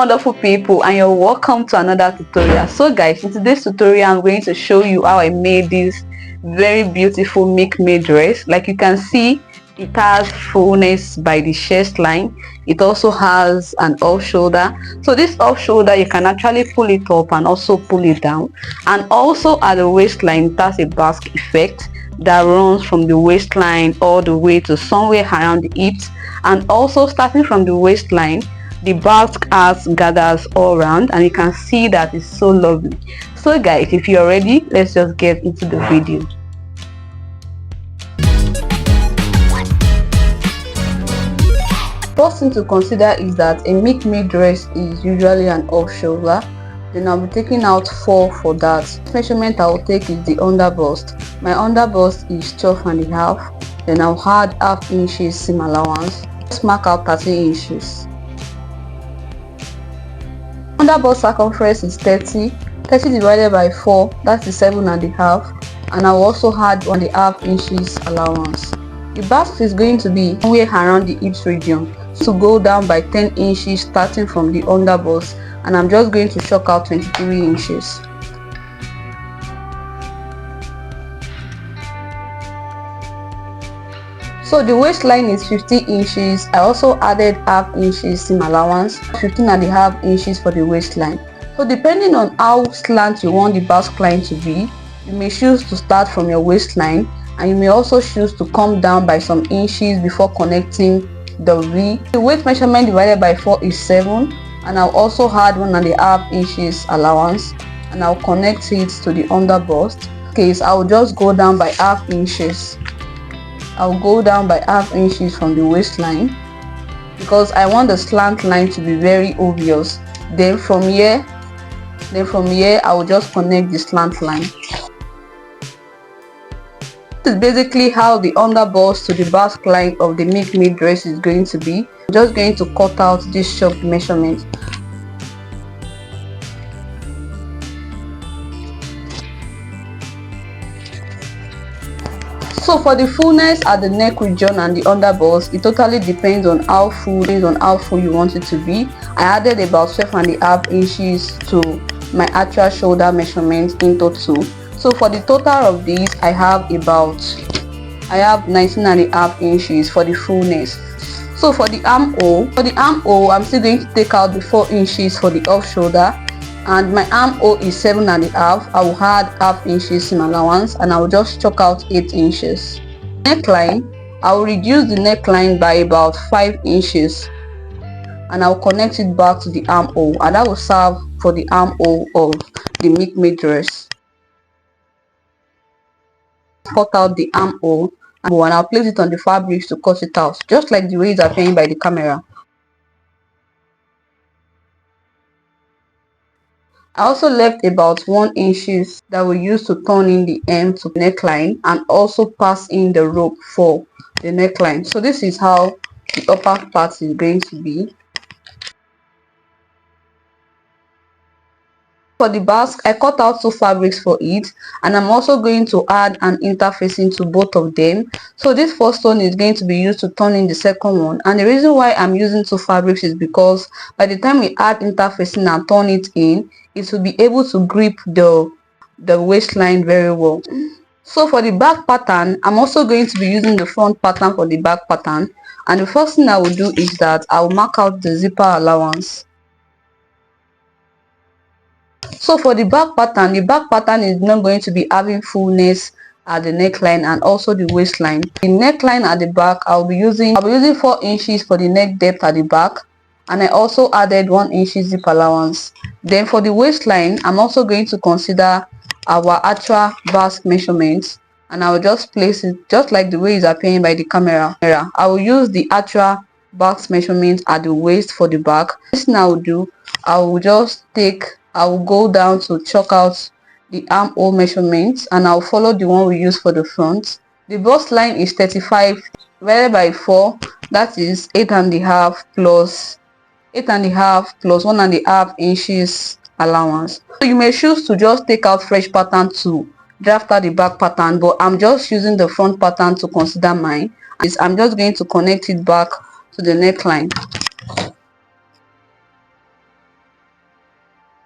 wonderful people, and you're welcome to another tutorial. So guys, in today's tutorial I'm going to show you how I made this very beautiful milkmaid dress. Like you can see, it has fullness by the chest line. It also has an off shoulder. So this off shoulder, you can actually pull it up and also pull it down, and also at the waistline it has a basque effect that runs from the waistline all the way to somewhere around the hips, and also starting from the waistline the basque has gathers all around, and you can see that it's so lovely. So guys, if you're ready, let's just get into the video. First thing to consider is that a milkmaid dress is usually an off shoulder. Then I'll be taking out 4 for that. The measurement I will take is the under bust. My under bust is 12.5. Then I'll add half inches seam allowance. Let's mark out 13 inches. Under bust circumference is 30. 30 divided by 4, that is 7.5. And I will also add 1.5 inches allowance. The basque is going to be somewhere around the hips region, to go down by 10 inches starting from the under bust, and I'm just going to chalk out 23 inches. So the waistline is 50 inches. I also added half inches seam allowance, 15.5 inches for the waistline. So depending on how slant you want the basque line to be, you may choose to start from your waistline, and you may also choose to come down by some inches before connecting the V. The waist measurement divided by 4 is 7, and I'll also add 1.5 inches allowance, and I'll connect it to the under bust. In this case, I'll just go down by half inches. I'll go down by half inches from the waistline because I want the slant line to be very obvious. Then from here I will just connect the slant line. This is basically how the under bust to the basque line of the milkmaid dress is going to be. I'm just going to cut out this short measurement. So for the fullness at the neck region and the under bust, it totally depends on how full you want it to be. I added about 12.5 inches to my actual shoulder measurement in total. So for the total of these, I have 19.5 inches for the fullness. So for the armhole, I'm still going to take out the 4 inches for the off shoulder, and my armhole is 7.5. I will add half inches seam allowance, and I will just chalk out 8 inches. Neckline, I will reduce the neckline by about 5 inches, and I will connect it back to the armhole, and that will serve for the armhole of the milkmaid dress. Cut out the armhole, and I'll place it on the fabrics to cut it out, just like the way it's appearing by the camera. I also left about 1 inches that we use to turn in the hem to the neckline, and also pass in the rope for the neckline. So this is how the upper part is going to be. For the basque, I cut out 2 fabrics for it, and I'm also going to add an interfacing to both of them. So this first one is going to be used to turn in the second one, and the reason why I'm using 2 fabrics is because by the time we add interfacing and turn it in, it will be able to grip the waistline very well. So for the back pattern, I'm also going to be using the front pattern for the back pattern, and the first thing I will do is that I will mark out the zipper allowance. So for the back pattern is not going to be having fullness at the neckline and also the waistline. The neckline at the back, I'll be using 4 inches for the neck depth at the back, and I also added 1 inch zip allowance. Then for the waistline, I'm also going to consider our actual basque measurements, and I will just place it just like the way it's appearing by the camera. I will use the actual basque measurement at the waist for the back. This thing I will do, I will go down to chalk out the armhole measurements, and I'll follow the one we use for the front. The bust line is 35 divided by 4, that is 8.5 plus 1.5 inches allowance. So you may choose to just take out fresh pattern to draft out the back pattern, but I'm just using the front pattern to consider mine. I'm just going to connect it back to the neckline.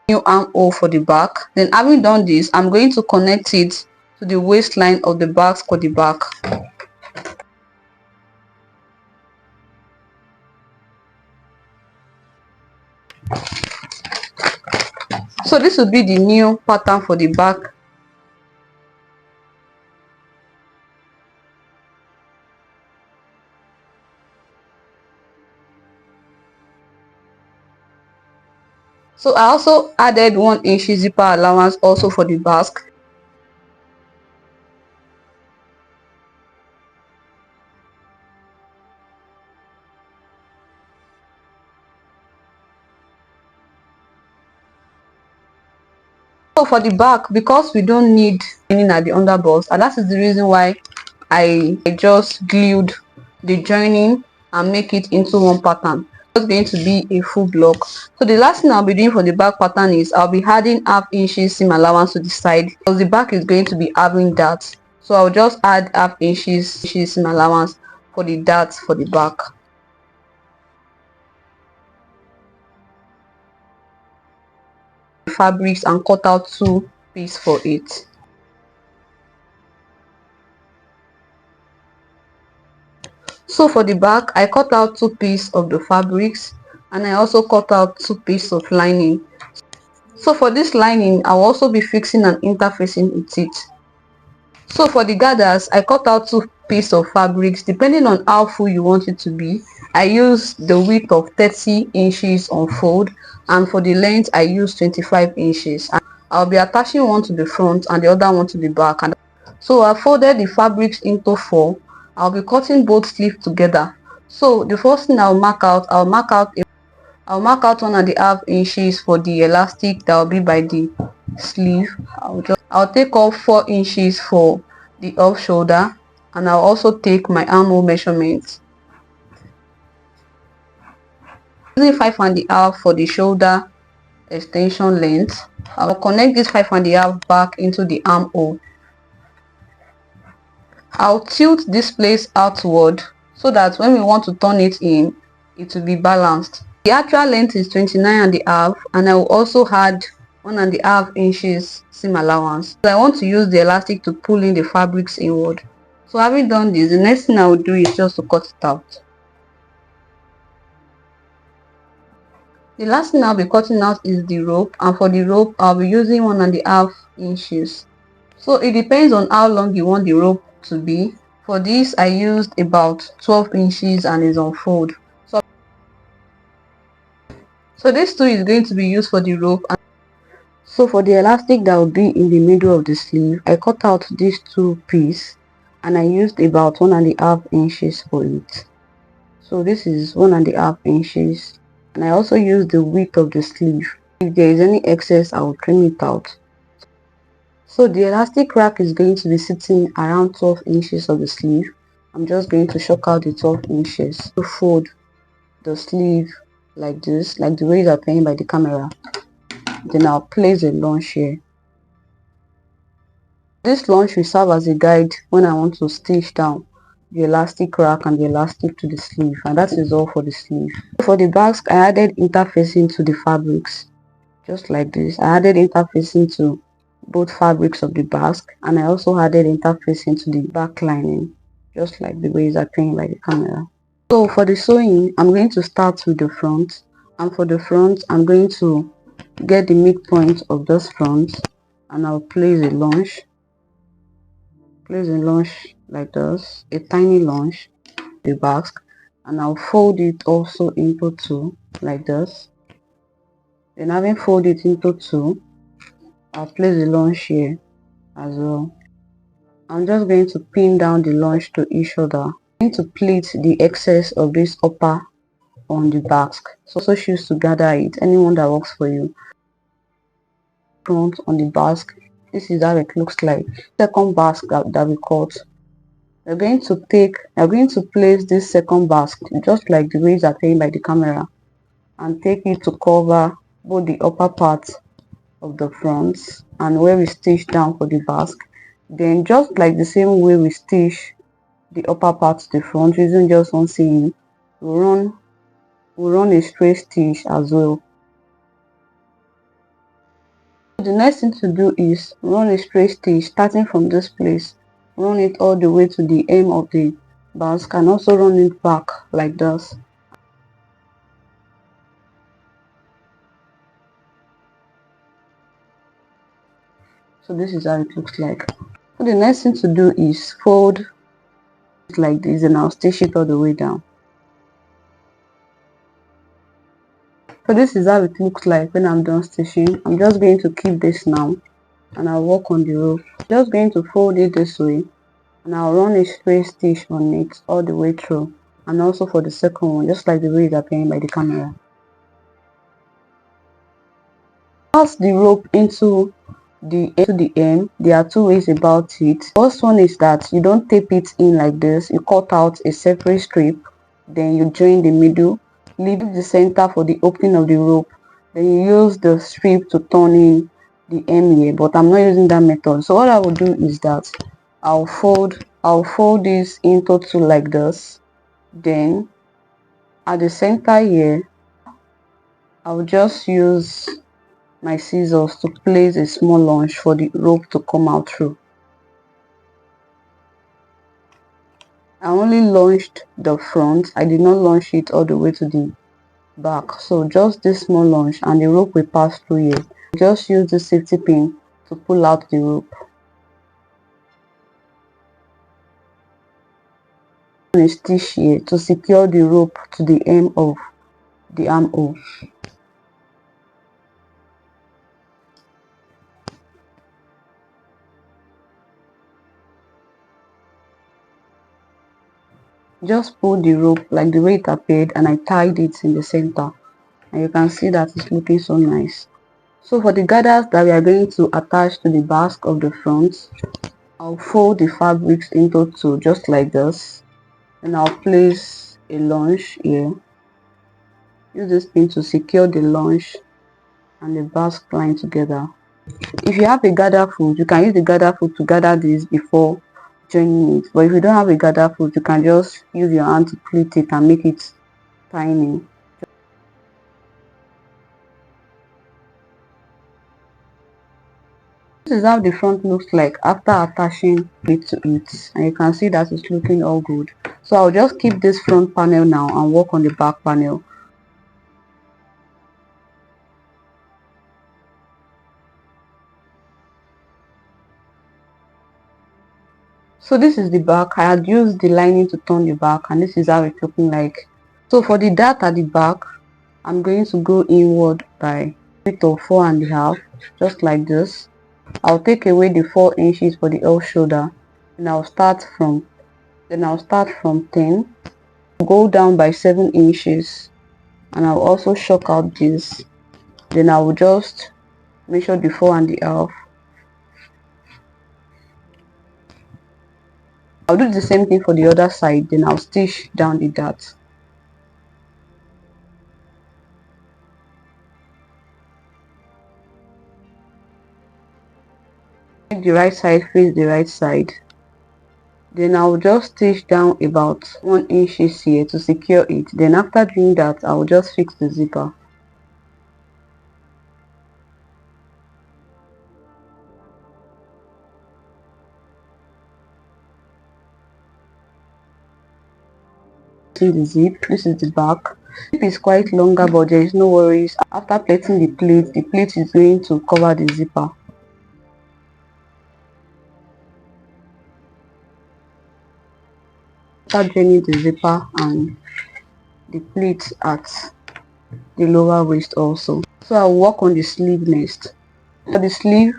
new armhole for the back. Then having done this, I'm going to connect it to the waistline of the basque for the back. So this will be the new pattern for the back. So I also added 1 inch zipper allowance also for the basque. So for the back, because we don't need joining at the underbust, and that is the reason why I just glued the joining and make it into one pattern. It's going to be a full block. So the last thing I'll be doing for the back pattern is I'll be adding ½ inches seam allowance to the side, because the back is going to be having that. So I'll just add ½ inches seam allowance for the darts for the back. Fabrics and cut out 2 pieces for it. So for the back, I cut out 2 pieces of the fabrics, and I also cut out 2 pieces of lining. So for this lining, I'll also be fixing and interfacing with it. So for the gathers, I cut out 2 pieces of fabrics depending on how full you want it to be. I used the width of 30 inches on fold, and for the length I used 25 inches. I'll be attaching one to the front and the other one to the back. And so I folded the fabrics into 4. I'll be cutting both sleeves together. So the first thing I'll mark out 1½ inches for the elastic that will be by the sleeve. I'll take off 4 inches for the off shoulder, and I'll also take my armhole measurements. Using 5½ for the shoulder extension length, I'll connect this 5½ back into the armhole. I'll tilt this place outward so that when we want to turn it in, it will be balanced. The actual length is 29½, and I will also add 1½ inches seam allowance. So I want to use the elastic to pull in the fabrics inward. So having done this, the next thing I will do is just to cut it out. The last thing I'll be cutting out is the rope, and for the rope I'll be using 1½ inches. So it depends on how long you want the rope to be. For this I used about 12 inches and is on fold. So this too is going to be used for the rope. So for the elastic that will be in the middle of the sleeve, I cut out these 2 pieces and I used about 1½ inches for it. So this is 1½ inches, and I also used the width of the sleeve. If there is any excess, I will trim it out. So the elastic rack is going to be sitting around 12 inches of the sleeve. I'm just going to shock out the 12 inches to fold the sleeve like this, like the way it's appearing by the camera. Then I'll place a lunge here. This lunge will serve as a guide when I want to stitch down the elastic rack and the elastic to the sleeve, and that is all for the sleeve. For the basque, I added interfacing to the fabrics, just like this. I added interfacing to both fabrics of the basque, and I also added interfacing to the back lining, just like the way it's appearing by the camera. So for the sewing, I'm going to start with the front, and for the front I'm going to get the midpoint of this front, and I'll place a lunge like this, a tiny lunge, the basque, and I'll fold it also into 2 like this. Then having folded it into 2, I'll place the lunge here as well. I'm just going to pin down the lunge to each other. I'm going to pleat the excess of this upper on the basque. So also choose to gather it, anyone that works for you. Front on the basque, this is how it looks like. Second basque that we cut, we're going to place this second basque just like the way it's appearing by the camera, and take it to cover both the upper part of the front and where we stitch down for the basque. Then just like the same way we stitch the upper part to the front using just one seam, we'll run a straight stitch as well. The next thing to do is run a straight stitch starting from this place. Run it all the way to the hem of the basque and also run it back like this. So this is how it looks like. So the next thing to do is fold it like this and I'll stitch it all the way down. So this is how it looks like when I'm done stitching. I'm just going to keep this now and I'll work on the rope. Just going to fold it this way and I'll run a straight stitch on it all the way through, and also for the second one, just like the way it's appearing by the camera. Pass the rope into the end. There are two ways about it. First one is that you don't tape it in like this. You cut out a separate strip, then you join the middle, leave the center for the opening of the rope, then you use the strip to turn in the hem here, but I'm not using that method. So what I will do is that I'll fold this into two like this, then at the center here I'll just use my scissors to place a small lunge for the rope to come out through. I only launched the front, I did not launch it all the way to the back, so just this small lunge and the rope will pass through here. Just use the safety pin to pull out the rope. And a stitch here to secure the rope to the hem of the armhole. Just pull the rope like the way it appeared and I tied it in the center, and you can see that it's looking so nice. So for the gathers that we are going to attach to the basque of the front, I'll fold the fabrics into two just like this, and I'll place a lunge here. Use this pin to secure the lunge and the basque line together. If you have a gather foot, you can use the gather foot to gather this before joining it, but if you don't have a gather foot, you can just use your hand to pleat it and make it tiny. This is how the front looks like after attaching it to it, and you can see that it's looking all good. So I'll just keep this front panel now and work on the back panel. So this is the back. I had used the lining to turn the back, and this is how it's looking like. So for the dart at the back, I'm going to go inward by a bit of 4.5, just like this. I'll take away the 4 inches for the elf shoulder, and I'll start from 10, go down by 7 inches, and I'll also shock out this. Then I will just measure the 4.5. I'll do the same thing for the other side, then I'll stitch down the dart. Make the right side face the right side. Then I'll just stitch down about 1 inches here to secure it. Then after doing that, I'll just fix the zipper. See the zip, this is the back. The zip is quite longer, but there is no worries. After plating the plate is going to cover the zipper. After joining the zipper and the plate at the lower waist also. So I'll work on the sleeve next. For the sleeve,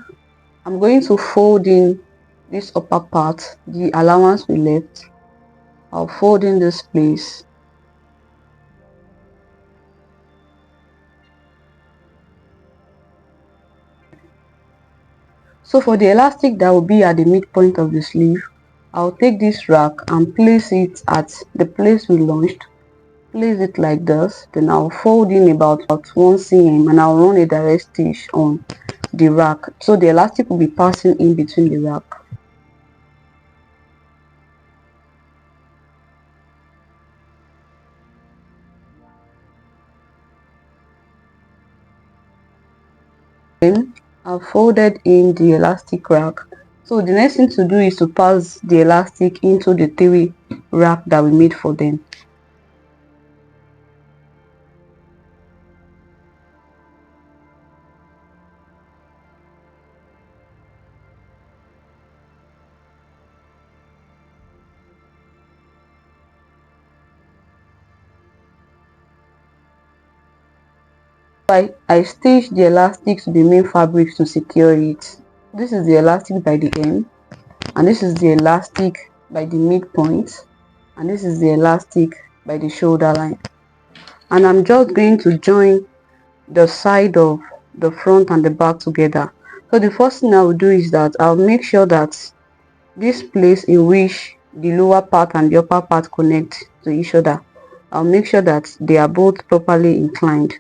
I'm going to fold in this upper part, the allowance we left. I'll fold in this place. So for the elastic that will be at the midpoint of the sleeve, I'll take this rack and place it at the place we launched. Place it like this, then I'll fold in about 1 cm and I'll run a direct stitch on the rack, so the elastic will be passing in between the rack. Then I've folded in the elastic rack. So the next thing to do is to pass the elastic into the 3 rack that we made for them. I stitched the elastic to the main fabric to secure it. This is the elastic by the end, and this is the elastic by the midpoint, and this is the elastic by the shoulder line. And I'm just going to join the side of the front and the back together. So the first thing I will do is that I'll make sure that this place in which the lower part and the upper part connect to each other, I'll make sure that they are both properly inclined.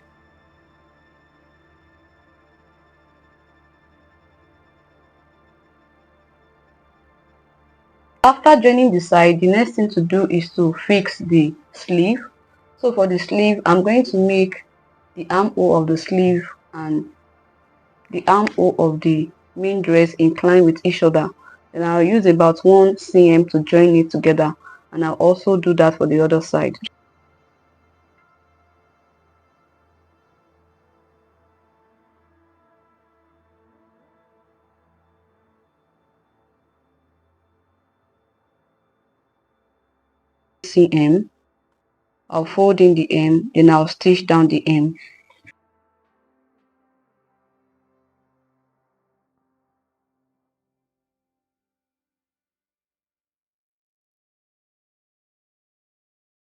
After joining the side, the next thing to do is to fix the sleeve. So for the sleeve, I'm going to make the armhole of the sleeve and the armhole of the main dress incline with each other. Then I'll use about 1 cm to join it together, and I'll also do that for the other side. Cm, I'll fold in the M, then I'll stitch down the M.